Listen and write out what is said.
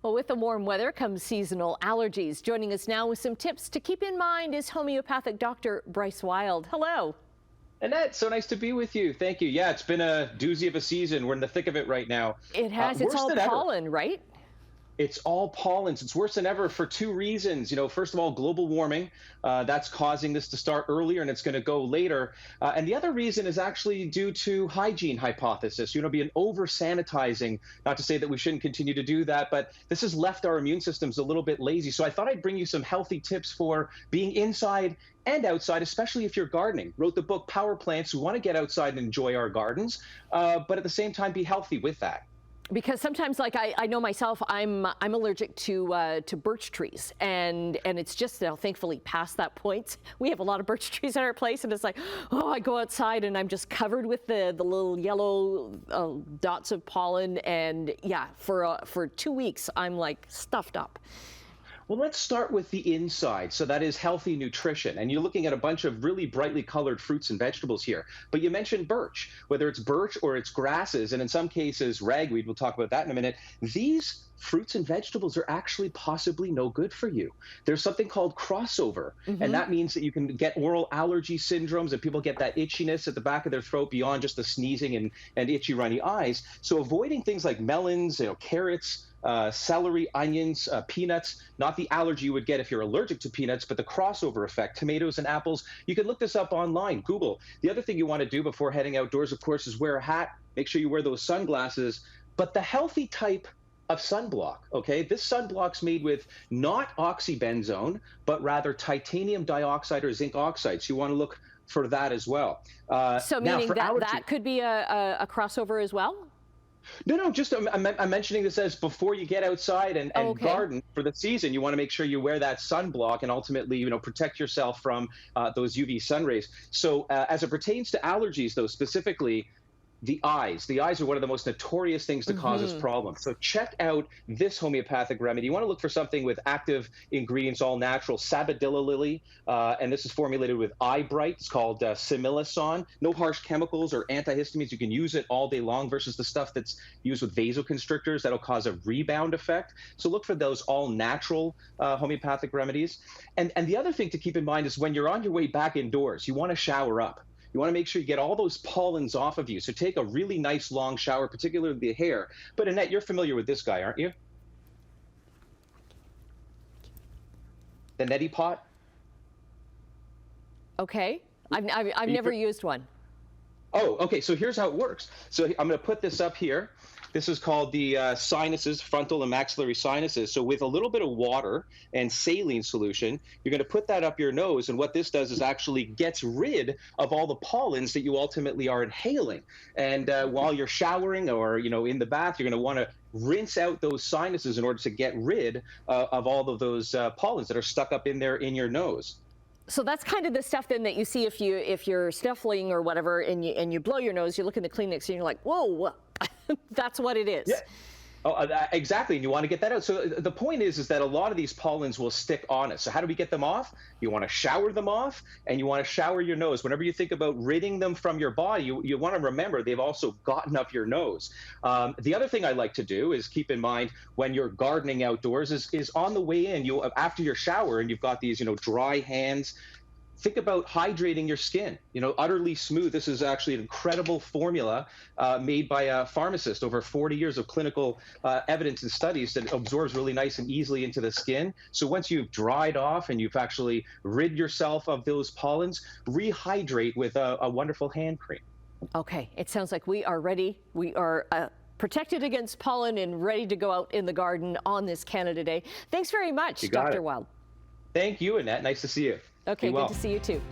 Well, with the warm weather comes seasonal allergies. Joining us now with some tips to keep in mind is homeopathic doctor Bryce Wylde. Hello. Annette, so nice to be with you. Thank you. Yeah, it's been a doozy of a season. We're in the thick of it right now. It has. It's Worse all than ever. pollen, right? It's all pollens. It's worse than ever for two reasons. First of all, global warming. That's causing this to start earlier, and it's going to go later. And the other reason is actually due to hygiene hypothesis. Being over sanitizing. Not to say that we shouldn't continue to do that, but this has left our immune systems a little bit lazy. So I thought I'd bring you some healthy tips for being inside and outside, especially if you're gardening. Wrote the book Power Plants. We want to get outside and enjoy our gardens, but at the same time be healthy with that. Because sometimes, like I know myself, I'm allergic to birch trees, and it's just now thankfully past that point. We have a lot of birch trees at our place, and it's like, oh, I go outside and I'm just covered with the little yellow dots of pollen, and yeah, for 2 weeks I'm like stuffed up. Well, let's start with the inside. So that is healthy nutrition. And you're looking at a bunch of really brightly colored fruits and vegetables here. But you mentioned birch, whether it's birch or it's grasses, and in some cases ragweed, we'll talk about that in a minute. These fruits and vegetables are actually possibly no good for you. There's something called crossover, and that means that you can get oral allergy syndromes, and people get that itchiness at the back of their throat beyond just the sneezing and itchy, runny eyes. So avoiding things like melons, carrots, celery, onions, peanuts, not the allergy you would get if you're allergic to peanuts, but the crossover effect, tomatoes and apples. You can look this up online, Google. The other thing you want to do before heading outdoors, of course, is wear a hat. Make sure you wear those sunglasses, but the healthy type of sunblock, okay? This sunblock's made with not oxybenzone, but rather titanium dioxide or zinc oxide. So you want to look for that as well. So meaning that could be a crossover as well? No, just I'm mentioning this as before you get outside and garden for the season, you want to make sure you wear that sunblock and ultimately, protect yourself from those UV sun rays. So as it pertains to allergies, though, specifically, the eyes are one of the most notorious things to cause us problems. So check out this homeopathic remedy. You want to look for something with active ingredients, all natural, sabadilla lily, and this is formulated with eye bright. It's called similison. No harsh chemicals or antihistamines. You can use it all day long versus the stuff that's used with vasoconstrictors. That'll cause a rebound effect. So look for those all natural homeopathic remedies. And the other thing to keep in mind is when you're on your way back indoors, you want to shower up. You want to make sure you get all those pollens off of you. So take a really nice long shower, particularly the hair. But Annette, you're familiar with this guy, aren't you? The neti pot? Okay. I've never used one. Oh, okay. So here's how it works. So I'm going to put this up here. This is called the sinuses, frontal and maxillary sinuses. So with a little bit of water and saline solution, you're going to put that up your nose. And what this does is actually gets rid of all the pollens that you ultimately are inhaling. And while you're showering or, in the bath, you're going to want to rinse out those sinuses in order to get rid of all of those pollens that are stuck up in there in your nose. So that's kind of the stuff then that you see if you're sniffling or whatever and you blow your nose, you look in the Kleenex and you're like, whoa, that's what it is. Yeah. Oh, exactly. And you want to get that out. So the point is that a lot of these pollens will stick on us. So how do we get them off? You want to shower them off, and you want to shower your nose. Whenever you think about ridding them from your body, you want to remember they've also gotten up your nose. The other thing I like to do is keep in mind when you're gardening outdoors is on the way in, after your shower and you've got these, dry hands, think about hydrating your skin, utterly smooth. This is actually an incredible formula made by a pharmacist, over 40 years of clinical evidence and studies that absorbs really nice and easily into the skin. So once you've dried off and you've actually rid yourself of those pollens, rehydrate with a wonderful hand cream. Okay, it sounds like we are ready. We are protected against pollen and ready to go out in the garden on this Canada Day. Thanks very much, Dr. Wylde. Thank you, Annette. Nice to see you. Okay, good to see you too.